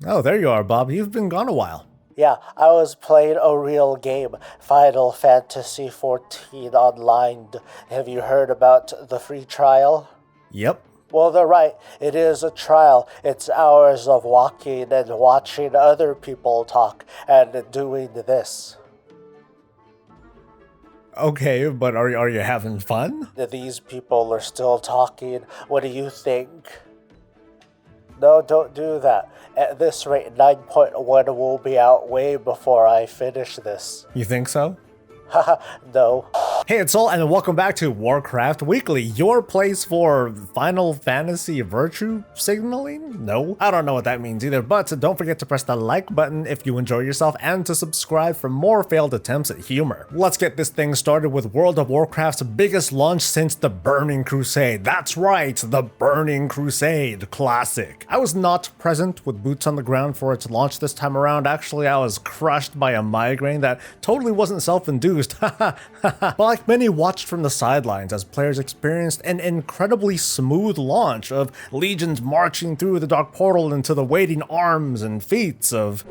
Oh, there you are, Bob. You've been gone a while. Yeah, I was playing a real game, Final Fantasy XIV Online. Have you heard about the free trial? Yep. Well, they're right. It is a trial. It's hours of walking and watching other people talk and doing this. Okay, but are you having fun? These people are still talking. What do you think? No, don't do that. At this rate, 9.1 will be out way before I finish this. You think so? Haha, no. Hey, it's Soul, and welcome back to Warcraft Weekly, your place for Final Fantasy virtue signaling? No, I don't know what that means either, but don't forget to press the like button if you enjoy yourself and to subscribe for more failed attempts at humor. Let's get this thing started with World of Warcraft's biggest launch since the Burning Crusade. That's right, the Burning Crusade Classic. I was not present with boots on the ground for its launch this time around. Actually, I was crushed by a migraine that totally wasn't self-induced. But like many watched from the sidelines as players experienced an incredibly smooth launch of legions marching through the dark portal into the waiting arms and feet of...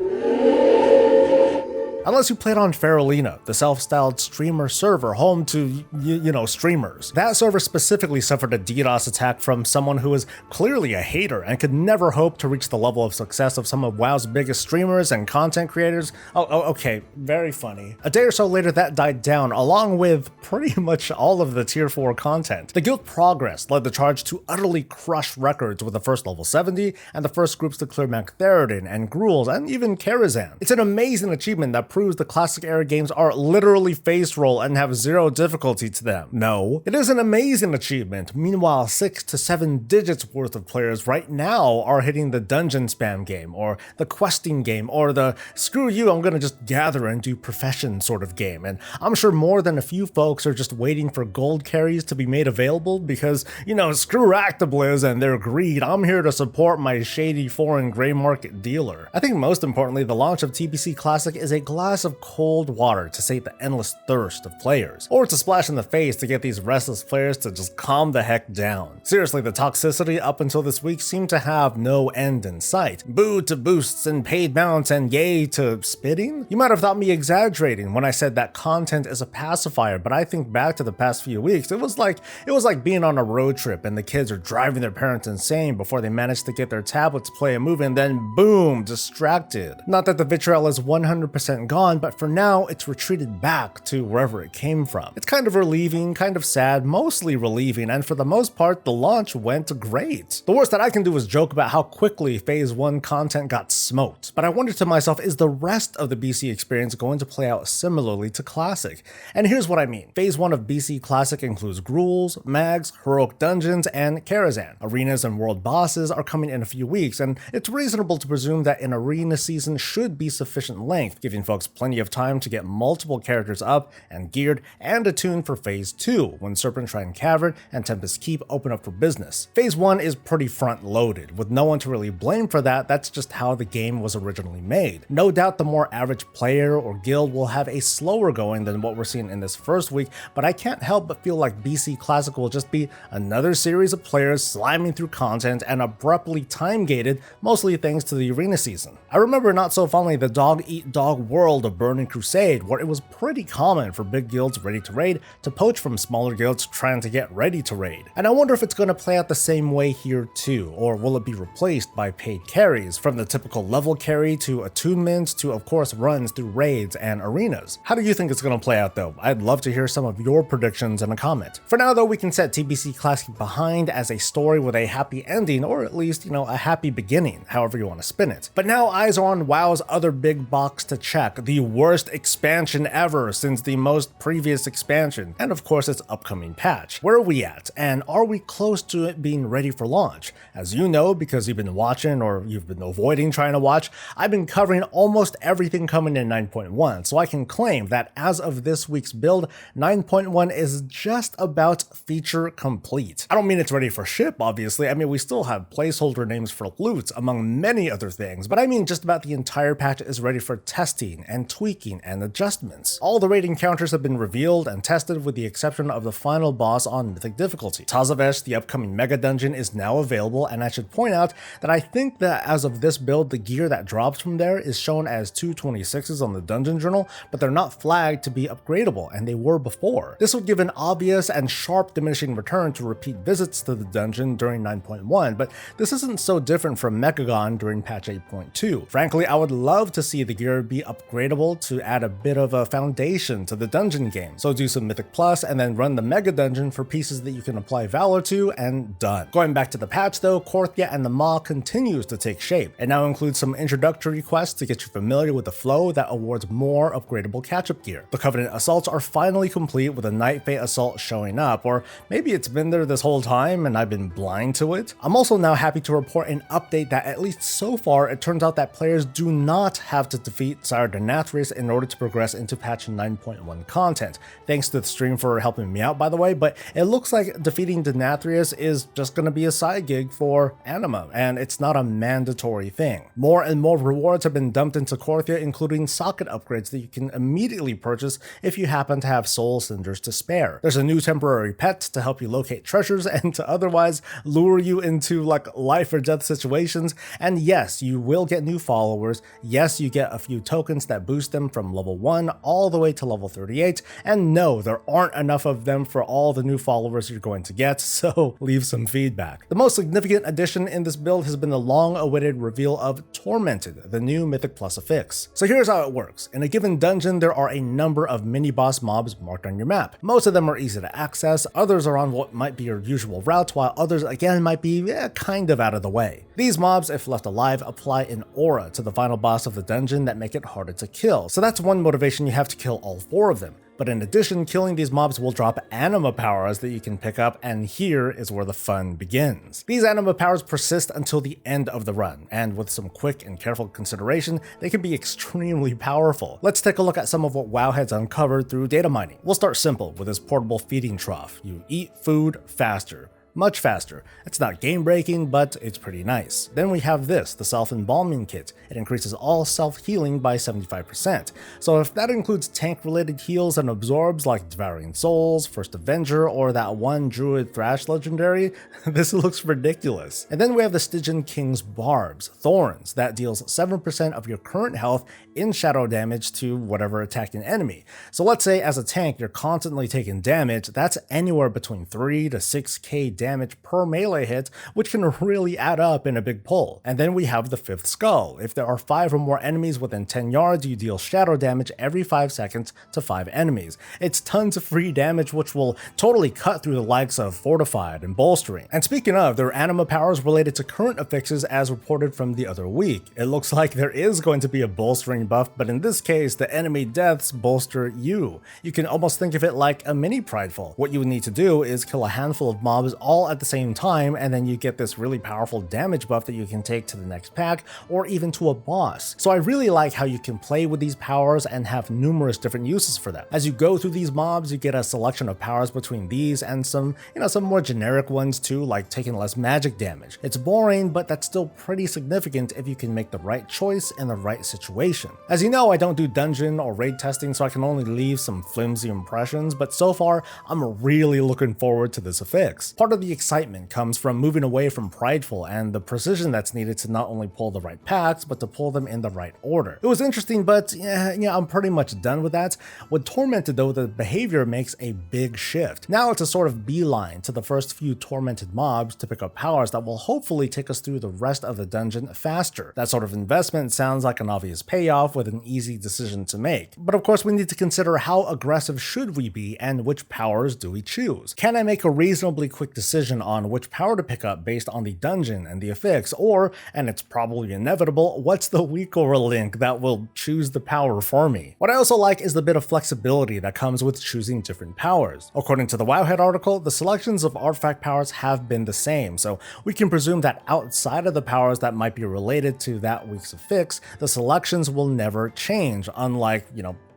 Unless you played on Farolina, the self-styled streamer server home to, you know, streamers. That server specifically suffered a DDoS attack from someone who is clearly a hater and could never hope to reach the level of success of some of WoW's biggest streamers and content creators. Okay, very funny. A day or so later that died down, along with pretty much all of the tier 4 content. The guild Progress led the charge to utterly crush records with the first level 70 and the first groups to clear Mount Theridin and Gruul's and even Karazhan. It's an amazing achievement that proves the classic era games are literally face roll and have zero difficulty to them. No, it is an amazing achievement. Meanwhile, 6 to 7 digits worth of players right now are hitting the dungeon spam game, or the questing game, or the screw you, I'm gonna just gather and do profession sort of game. And I'm sure more than a few folks are just waiting for gold carries to be made available because, you know, screw Actibliz and their greed. I'm here to support my shady foreign gray market dealer. I think most importantly, the launch of TBC Classic is a glass of cold water to sate the endless thirst of players, or to splash in the face to get these restless players to just calm the heck down. Seriously, the toxicity up until this week seemed to have no end in sight. Boo to boosts and paid mounts and yay to spitting? You might have thought me exaggerating when I said that content is a pacifier, but I think back to the past few weeks, it was like being on a road trip and the kids are driving their parents insane before they manage to get their tablet to play a movie and then boom, distracted. Not that the vitriol is 100% gone, but for now, it's retreated back to wherever it came from. It's kind of relieving, kind of sad, mostly relieving, and for the most part, the launch went great. The worst that I can do is joke about how quickly Phase 1 content got smoked, but I wonder to myself, is the rest of the BC experience going to play out similarly to Classic? And here's what I mean. Phase 1 of BC Classic includes Gruul's, Mags, Heroic Dungeons, and Karazhan. Arenas and world bosses are coming in a few weeks, and it's reasonable to presume that an arena season should be sufficient length, giving folks plenty of time to get multiple characters up and geared and attuned for Phase 2, when Serpent Shrine Cavern and Tempest Keep open up for business. Phase 1 is pretty front-loaded, with no one to really blame for that. That's just how the game was originally made. No doubt the more average player or guild will have a slower going than what we're seeing in this first week, but I can't help but feel like BC Classic will just be another series of players sliming through content and abruptly time-gated, mostly thanks to the arena season. I remember not so fondly the dog-eat-dog world of Burning Crusade, where it was pretty common for big guilds ready to raid to poach from smaller guilds trying to get ready to raid. And I wonder if it's going to play out the same way here too, or will it be replaced by paid carries, from the typical level carry to attunements to of course runs through raids and arenas. How do you think it's going to play out though? I'd love to hear some of your predictions in a comment. For now though, we can set TBC Classic behind as a story with a happy ending, or at least, you know, a happy beginning, however you want to spin it. But now eyes are on WoW's other big box to check, the worst expansion ever since the most previous expansion, and of course its upcoming patch. Where are we at, and are we close to it being ready for launch? As you know, because you've been watching or you've been avoiding trying to watch, I've been covering almost everything coming in 9.1, so I can claim that as of this week's build, 9.1 is just about feature complete. I don't mean it's ready for ship, obviously. I mean, we still have placeholder names for loot, among many other things, but I mean just about the entire patch is ready for testing and tweaking and adjustments. All the raid encounters have been revealed and tested with the exception of the final boss on Mythic difficulty. Tazavesh, the upcoming mega dungeon, is now available, and I should point out that I think that as of this build, the gear that drops from there is shown as 226s on the dungeon journal, but they're not flagged to be upgradable, and they were before. This would give an obvious and sharp diminishing return to repeat visits to the dungeon during 9.1, but this isn't so different from Mechagon during patch 8.2. Frankly, I would love to see the gear be upgradable to add a bit of a foundation to the dungeon game. So do some Mythic Plus and then run the Mega Dungeon for pieces that you can apply Valor to, and done. Going back to the patch though, Korthia and the Maw continues to take shape. It now includes some introductory quests to get you familiar with the flow that awards more upgradable catch-up gear. The Covenant assaults are finally complete with a Night Fate assault showing up, or maybe it's been there this whole time and I've been blind to it. I'm also now happy to report an update that at least so far it turns out that players do not have to defeat Sire Denathrius in order to progress into patch 9.1 content. Thanks to the stream for helping me out, by the way, but it looks like defeating Denathrius is just going to be a side gig for Anima, and it's not a mandatory thing. More and more rewards have been dumped into Korthia, including socket upgrades that you can immediately purchase if you happen to have soul cinders to spare. There's a new temporary pet to help you locate treasures and to otherwise lure you into like life or death situations, and yes, you will get new followers. Yes, you get a few tokens that boost them from level 1 all the way to level 38, and no, there aren't enough of them for all the new followers you're going to get, so leave some feedback. The most significant addition in this build has been the long-awaited reveal of Tormented, the new Mythic Plus Affix. So here's how it works. In a given dungeon, there are a number of mini-boss mobs marked on your map. Most of them are easy to access, others are on what might be your usual route, while others again might be kind of out of the way. These mobs, if left alive, apply an aura to the final boss of the dungeon that make it harder to kill, so that's one motivation you have to kill all 4 of them. But in addition, killing these mobs will drop anima powers that you can pick up, and here is where the fun begins. These anima powers persist until the end of the run, and with some quick and careful consideration, they can be extremely powerful. Let's take a look at some of what Wowhead's uncovered through data mining. We'll start simple with this portable feeding trough. You eat food faster. Much faster. It's not game breaking, but it's pretty nice. Then we have this, the self-embalming kit. It increases all self-healing by 75%. So if that includes tank-related heals and absorbs like Devouring Souls, First Avenger, or that one Druid Thrash legendary, this looks ridiculous. And then we have the Stygian King's Barbs, Thorns, that deals 7% of your current health in shadow damage to whatever attacking enemy. So let's say as a tank you're constantly taking damage, that's anywhere between 3 to 6k damage per melee hit, which can really add up in a big pull. And then we have the Fifth Skull. If there are 5 or more enemies within 10 yards, you deal shadow damage every 5 seconds to 5 enemies. It's tons of free damage which will totally cut through the likes of Fortified and Bolstering. And speaking of, there are anima powers related to current affixes as reported from the other week. It looks like there is going to be a Bolstering buff, but in this case, the enemy deaths bolster you. You can almost think of it like a mini Prideful. What you would need to do is kill a handful of mobs all at the same time, and then you get this really powerful damage buff that you can take to the next pack or even to a boss. So I really like how you can play with these powers and have numerous different uses for them. As you go through these mobs, you get a selection of powers between these and some more generic ones too, like taking less magic damage. It's boring, but that's still pretty significant if you can make the right choice in the right situation. As you know, I don't do dungeon or raid testing, so I can only leave some flimsy impressions, but so far, I'm really looking forward to this affix. Part of the excitement comes from moving away from Prideful and the precision that's needed to not only pull the right packs, but to pull them in the right order. It was interesting, but yeah, I'm pretty much done with that. With Tormented though, the behavior makes a big shift. Now it's a sort of beeline to the first few Tormented mobs to pick up powers that will hopefully take us through the rest of the dungeon faster. That sort of investment sounds like an obvious payoff with an easy decision to make. But of course we need to consider how aggressive should we be and which powers do we choose. Can I make a reasonably quick decision on which power to pick up based on the dungeon and the affix, or, and it's probably inevitable, what's the weak aura link that will choose the power for me? What I also like is the bit of flexibility that comes with choosing different powers. According to the Wowhead article, the selections of artifact powers have been the same, so we can presume that outside of the powers that might be related to that week's affix, the selections will never change, unlike,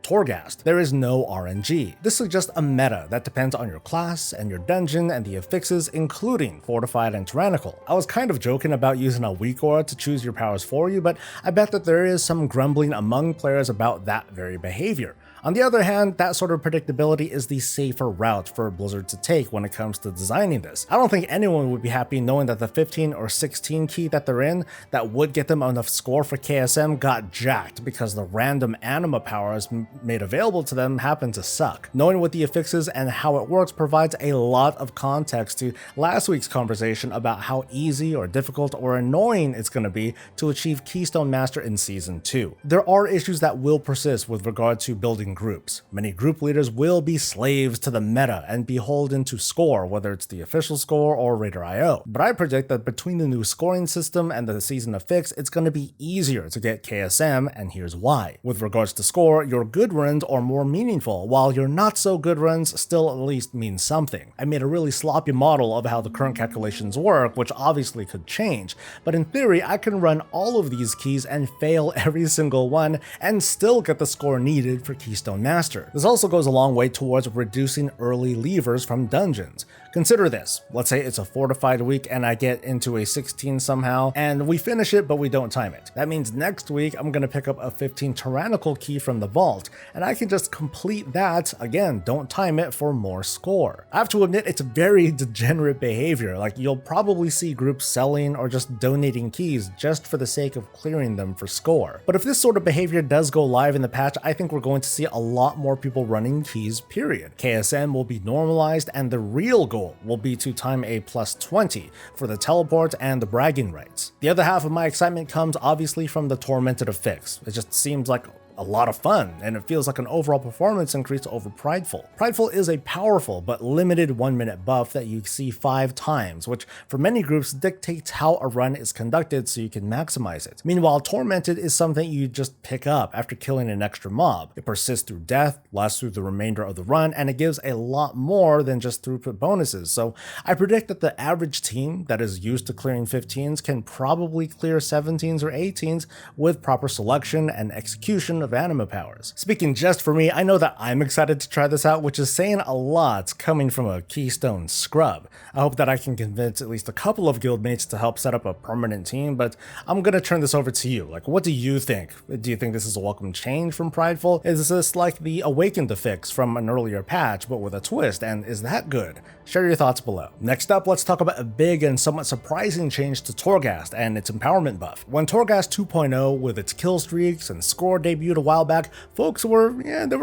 Torghast. There is no RNG. This is just a meta that depends on your class and your dungeon and the affixes, including Fortified and Tyrannical. I was kind of joking about using a weak aura to choose your powers for you, but I bet that there is some grumbling among players about that very behavior. On the other hand, that sort of predictability is the safer route for Blizzard to take when it comes to designing this. I don't think anyone would be happy knowing that the 15 or 16 key that they're in that would get them enough score for KSM got jacked because the random anima powers made available to them happen to suck. Knowing what the affixes and how it works provides a lot of context to last week's conversation about how easy or difficult or annoying it's going to be to achieve Keystone Master in Season 2. There are issues that will persist with regard to building groups. Many group leaders will be slaves to the meta and beholden to score, whether it's the official score or Raider.io. But I predict that between the new scoring system and the season affix, it's going to be easier to get KSM, and here's why. With regards to score, your good runs are more meaningful, while your not so good runs still at least mean something. I made a really sloppy model of how the current calculations work, which obviously could change, but in theory I can run all of these keys and fail every single one and still get the score needed for Keystone Master. This also goes a long way towards reducing early leavers from dungeons. Consider this, let's say it's a fortified week and I get into a 16 somehow and we finish it but we don't time it. That means next week I'm going to pick up a 15 tyrannical key from the vault and I can just complete that, again, don't time it, for more score. I have to admit it's very degenerate behavior, like you'll probably see groups selling or just donating keys just for the sake of clearing them for score. But if this sort of behavior does go live in the patch, I think we're going to see a lot more people running keys, period. KSM will be normalized and the real goal will be to time a +20 for the teleport and the bragging rights. The other half of my excitement comes obviously from the Tormented affix. It just seems like a lot of fun, and it feels like an overall performance increase over Prideful. Prideful is a powerful but limited 1-minute buff that you see 5 times, which for many groups dictates how a run is conducted so you can maximize it. Meanwhile, Tormented is something you just pick up after killing an extra mob. It persists through death, lasts through the remainder of the run, and it gives a lot more than just throughput bonuses, so I predict that the average team that is used to clearing 15s can probably clear 17s or 18s with proper selection and execution of anima powers. Speaking just for me, I know that I'm excited to try this out, which is saying a lot coming from a Keystone scrub. I hope that I can convince at least a couple of guildmates to help set up a permanent team, but I'm gonna turn this over to you. Like, what do you think? Do you think this is a welcome change from Prideful? Is this like the Awakened affix from an earlier patch, but with a twist, and is that good? Share your thoughts below. Next up, let's talk about a big and somewhat surprising change to Torghast and its empowerment buff. When Torghast 2.0 with its kill streaks and score debuted a while back, folks were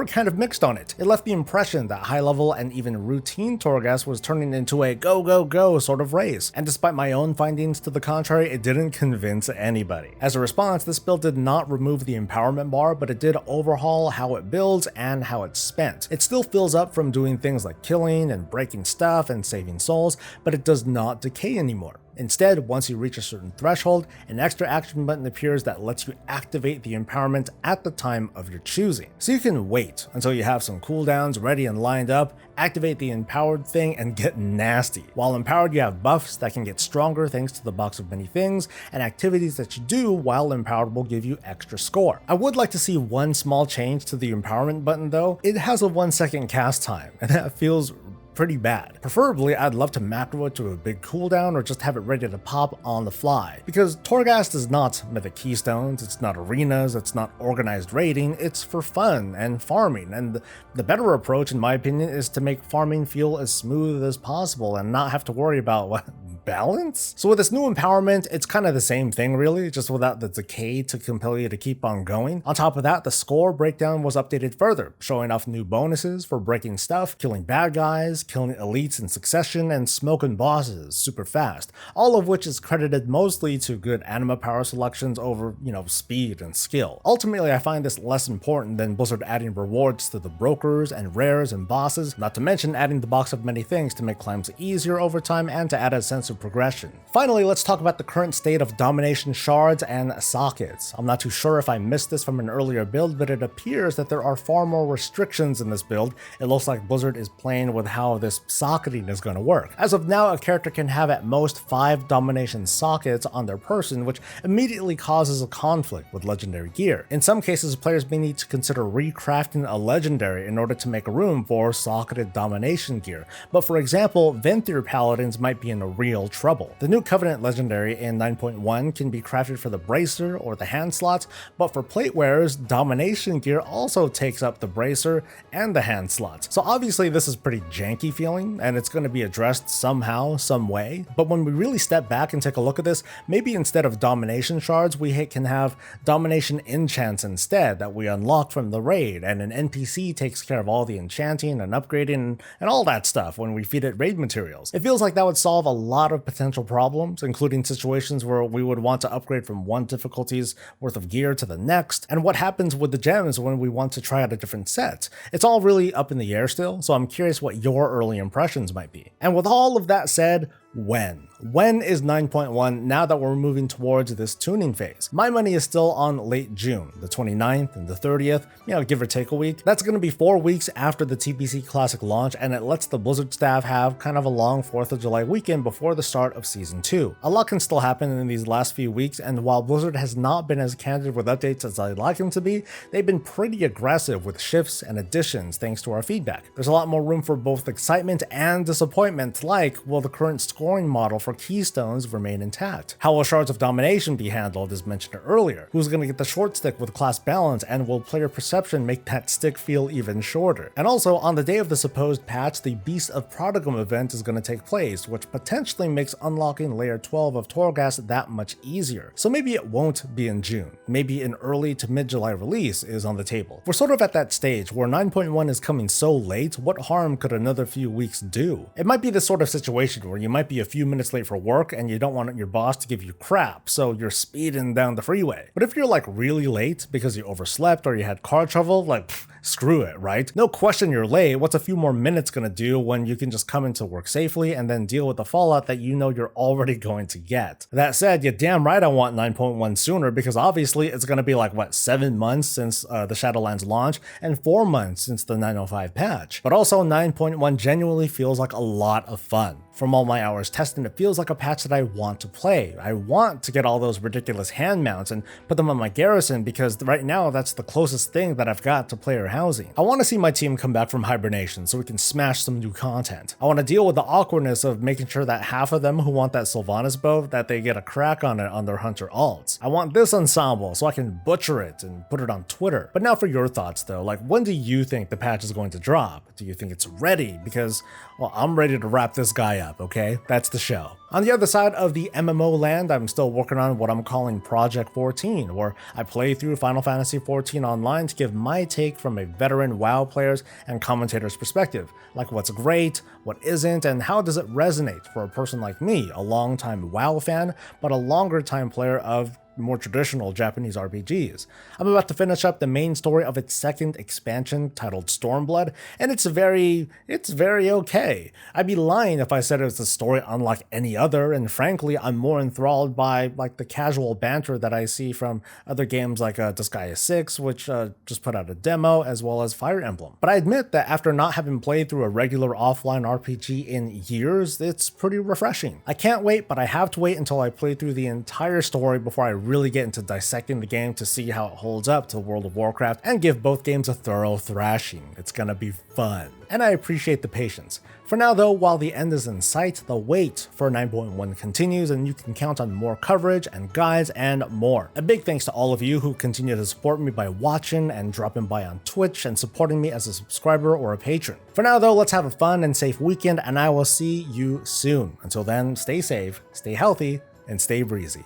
kind of mixed on it. It left the impression that high level and even routine Torghast was turning into a go go go sort of race, and despite my own findings to the contrary, it didn't convince anybody. As a response, this build did not remove the empowerment bar, but it did overhaul how it builds and how it's spent. It still fills up from doing things like killing and breaking stuff and saving souls, but it does not decay anymore. Instead, once you reach a certain threshold, an extra action button appears that lets you activate the empowerment at the time of your choosing. So you can wait until you have some cooldowns ready and lined up, activate the empowered thing, and get nasty. While empowered, you have buffs that can get stronger thanks to the box of many things, and activities that you do while empowered will give you extra score. I would like to see one small change to the empowerment button though. It has a 1-second cast time, and that feels pretty bad. Preferably, I'd love to macro it to a big cooldown or just have it ready to pop on the fly. Because Torghast is not Mythic Keystones, it's not arenas, it's not organized raiding, it's for fun and farming. And the better approach, in my opinion, is to make farming feel as smooth as possible and not have to worry about balance? So with this new empowerment, it's kind of the same thing really, just without the decay to compel you to keep on going. On top of that, the score breakdown was updated further, showing off new bonuses for breaking stuff, killing bad guys, killing elites in succession, and smoking bosses super fast, all of which is credited mostly to good anima power selections over, speed and skill. Ultimately, I find this less important than Blizzard adding rewards to the brokers and rares and bosses, not to mention adding the box of many things to make climbs easier over time and to add a sense of progression. Finally, let's talk about the current state of domination shards and sockets. I'm not too sure if I missed this from an earlier build, but it appears that there are far more restrictions in this build. It looks like Blizzard is playing with how how this socketing is going to work. As of now, a character can have at most 5 domination sockets on their person, which immediately causes a conflict with legendary gear. In some cases, players may need to consider recrafting a legendary in order to make room for socketed domination gear, but for example, Venthyr Paladins might be in real trouble. The new Covenant legendary in 9.1 can be crafted for the bracer or the hand slots, but for plate wearers, domination gear also takes up the bracer and the hand slots. So obviously this is pretty janky feeling, and it's going to be addressed somehow, some way. But when we really step back and take a look at this, maybe instead of domination shards, we can have domination enchants instead that we unlock from the raid, and an NPC takes care of all the enchanting and upgrading and all that stuff when we feed it raid materials. It feels like that would solve a lot of potential problems, including situations where we would want to upgrade from one difficulty's worth of gear to the next, and what happens with the gems when we want to try out a different set. It's all really up in the air still, so I'm curious what your early impressions might be. And with all of that said, when? When is 9.1 now that we're moving towards this tuning phase? My money is still on late June, the 29th and the 30th, give or take a week. That's going to be 4 weeks after the TBC Classic launch, and it lets the Blizzard staff have kind of a long 4th of July weekend before the start of Season 2. A lot can still happen in these last few weeks, and while Blizzard has not been as candid with updates as I'd like them to be, they've been pretty aggressive with shifts and additions thanks to our feedback. There's a lot more room for both excitement and disappointment, like, will the current scoring model for Keystones remain intact? How will Shards of Domination be handled as mentioned earlier? Who's going to get the short stick with class balance, and will player perception make that stick feel even shorter? And also, on the day of the supposed patch, the Beast of Prodigum event is going to take place, which potentially makes unlocking layer 12 of Torghast that much easier. So maybe it won't be in June. Maybe an early to mid-July release is on the table. We're sort of at that stage where 9.1 is coming so late, what harm could another few weeks do? It might be the sort of situation where you might be a few minutes late for work and you don't want your boss to give you crap, so you're speeding down the freeway. But if you're like really late because you overslept or you had car trouble, like screw it, right? No question you're late. What's a few more minutes gonna do when you can just come into work safely and then deal with the fallout that you know you're already going to get? That said, you're damn right I want 9.1 sooner, because obviously it's gonna be like, what, 7 months since the Shadowlands launch and 4 months since the 905 patch. But also 9.1 genuinely feels like a lot of fun. From all my hours testing, it feels like a patch that I want to play. I want to get all those ridiculous hand mounts and put them on my garrison, because right now that's the closest thing that I've got to player housing. I want to see my team come back from hibernation so we can smash some new content. I want to deal with the awkwardness of making sure that half of them who want that Sylvanas bow, that they get a crack on it on their hunter alts. I want this ensemble so I can butcher it and put it on Twitter. But now for your thoughts though, like, when do you think the patch is going to drop? Do you think it's ready? Because, well, I'm ready to wrap this guy up, okay? That's the show. On the other side of the MMO land, I'm still working on what I'm calling Project 14, where I play through Final Fantasy 14 online to give my take from a veteran WoW player's and commentator's perspective, like what's great, what isn't, and how does it resonate for a person like me, a longtime WoW fan, but a longer time player of more traditional Japanese RPGs. I'm about to finish up the main story of its second expansion titled Stormblood, and it's very okay. I'd be lying if I said it's a story unlike any other, and frankly, I'm more enthralled by like the casual banter that I see from other games like Disgaea 6, which just put out a demo, as well as Fire Emblem. But I admit that after not having played through a regular offline RPG in years, it's pretty refreshing. I can't wait, but I have to wait until I play through the entire story before I really get into dissecting the game to see how it holds up to World of Warcraft and give both games a thorough thrashing. It's gonna be fun. And I appreciate the patience. For now though, while the end is in sight, the wait for 9.1 continues, and you can count on more coverage and guides and more. A big thanks to all of you who continue to support me by watching and dropping by on Twitch and supporting me as a subscriber or a patron. For now though, let's have a fun and safe weekend, and I will see you soon. Until then, stay safe, stay healthy, and stay breezy.